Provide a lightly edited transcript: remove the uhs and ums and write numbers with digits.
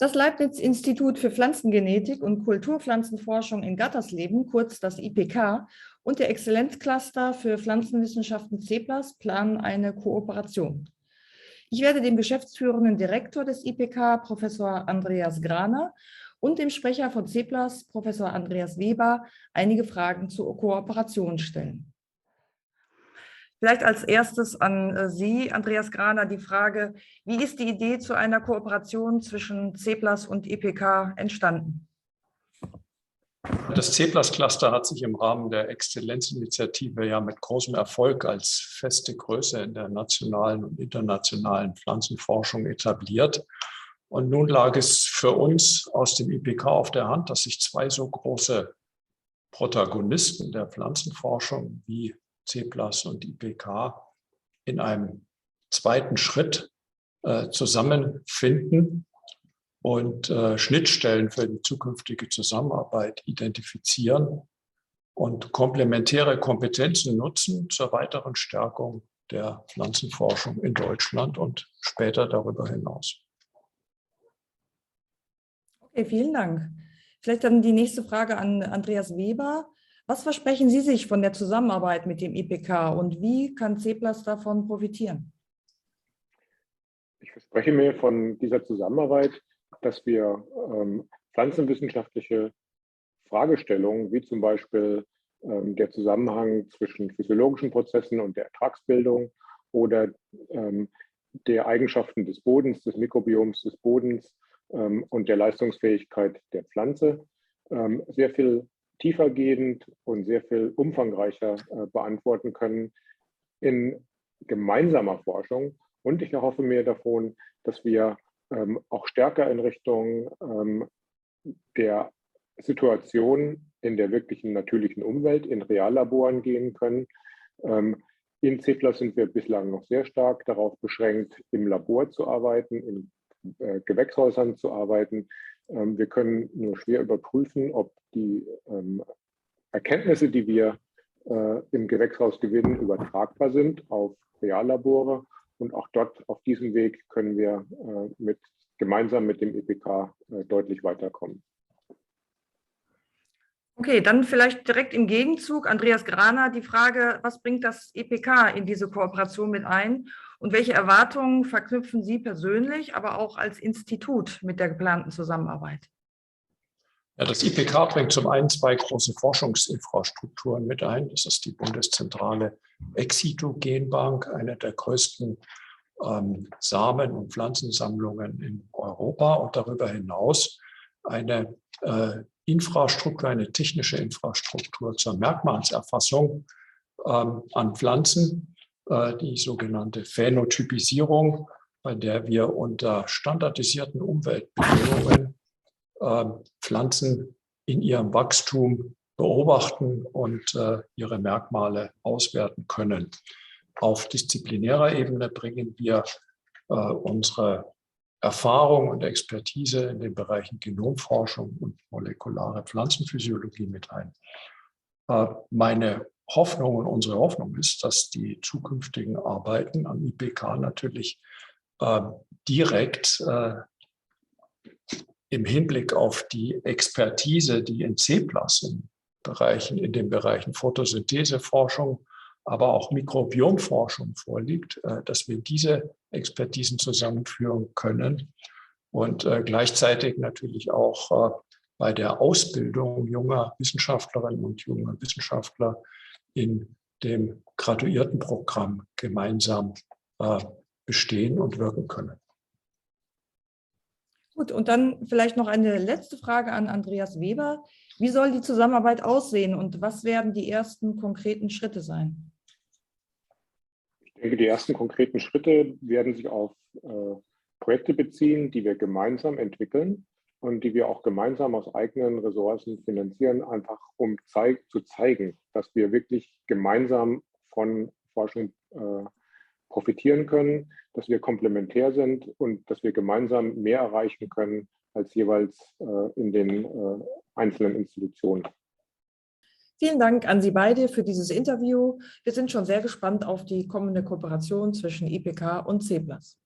Das Leibniz-Institut für Pflanzengenetik und Kulturpflanzenforschung in Gattersleben, kurz das IPK, und der Exzellenzcluster für Pflanzenwissenschaften CEPLAS planen eine Kooperation. Ich werde dem geschäftsführenden Direktor des IPK, Professor Andreas Graner, und dem Sprecher von CEPLAS, Professor Andreas Weber, einige Fragen zur Kooperation stellen. Vielleicht als erstes an Sie, Andreas Graner, die Frage: Wie ist die Idee zu einer Kooperation zwischen CEPLAS und IPK entstanden? Das CEPLAS-Cluster hat sich im Rahmen der Exzellenzinitiative ja mit großem Erfolg als feste Größe in der nationalen und internationalen Pflanzenforschung etabliert. Und nun lag es für uns aus dem IPK auf der Hand, dass sich zwei so große Protagonisten der Pflanzenforschung wie CEPLAS und IPK in einem zweiten Schritt zusammenfinden und Schnittstellen für die zukünftige Zusammenarbeit identifizieren und komplementäre Kompetenzen nutzen zur weiteren Stärkung der Pflanzenforschung in Deutschland und später darüber hinaus. Okay, vielen Dank. Vielleicht dann die nächste Frage an Andreas Weber. Was versprechen Sie sich von der Zusammenarbeit mit dem IPK und wie kann CEPLAS davon profitieren? Ich verspreche mir von dieser Zusammenarbeit, dass wir pflanzenwissenschaftliche Fragestellungen, wie zum Beispiel der Zusammenhang zwischen physiologischen Prozessen und der Ertragsbildung oder der Eigenschaften des Bodens, des Mikrobioms des Bodens und der Leistungsfähigkeit der Pflanze sehr viel tiefergehend und sehr viel umfangreicher beantworten können in gemeinsamer Forschung. Und ich erhoffe mir davon, dass wir auch stärker in Richtung der Situation in der wirklichen natürlichen Umwelt, in Reallaboren gehen können. In CEPLAS sind wir bislang noch sehr stark darauf beschränkt, im Labor zu arbeiten, in Gewächshäusern zu arbeiten. Wir können nur schwer überprüfen, ob die Erkenntnisse, die wir im Gewächshaus gewinnen, übertragbar sind auf Reallabore. Und auch dort auf diesem Weg können wir gemeinsam mit dem IPK deutlich weiterkommen. Okay, dann vielleicht direkt im Gegenzug, Andreas Graner, die Frage: Was bringt das IPK in diese Kooperation mit ein und welche Erwartungen verknüpfen Sie persönlich, aber auch als Institut mit der geplanten Zusammenarbeit? Ja, das IPK bringt zum einen zwei große Forschungsinfrastrukturen mit ein. Das ist die bundeszentrale Exito-Genbank, eine der größten Samen- und Pflanzensammlungen in Europa, und darüber hinaus eine Infrastruktur, eine technische Infrastruktur zur Merkmalserfassung an Pflanzen, die sogenannte Phänotypisierung, bei der wir unter standardisierten Umweltbedingungen Pflanzen in ihrem Wachstum beobachten und ihre Merkmale auswerten können. Auf disziplinärer Ebene bringen wir unsere Erfahrung und Expertise in den Bereichen Genomforschung und molekulare Pflanzenphysiologie mit ein. Meine Hoffnung und unsere Hoffnung ist, dass die zukünftigen Arbeiten am IPK natürlich direkt im Hinblick auf die Expertise, die in CEPLAS in den Bereichen Photosyntheseforschung, aber auch Mikrobiomforschung vorliegt, dass wir diese Expertisen zusammenführen können und gleichzeitig natürlich auch bei der Ausbildung junger Wissenschaftlerinnen und junger Wissenschaftler in dem Graduiertenprogramm gemeinsam bestehen und wirken können. Gut, und dann vielleicht noch eine letzte Frage an Andreas Weber. Wie soll die Zusammenarbeit aussehen und was werden die ersten konkreten Schritte sein? Ich denke, die ersten konkreten Schritte werden sich auf Projekte beziehen, die wir gemeinsam entwickeln und die wir auch gemeinsam aus eigenen Ressourcen finanzieren, einfach um zu zeigen, dass wir wirklich gemeinsam von Forschung profitieren können, dass wir komplementär sind und dass wir gemeinsam mehr erreichen können als jeweils in den einzelnen Institutionen. Vielen Dank an Sie beide für dieses Interview. Wir sind schon sehr gespannt auf die kommende Kooperation zwischen IPK und CEPLAS.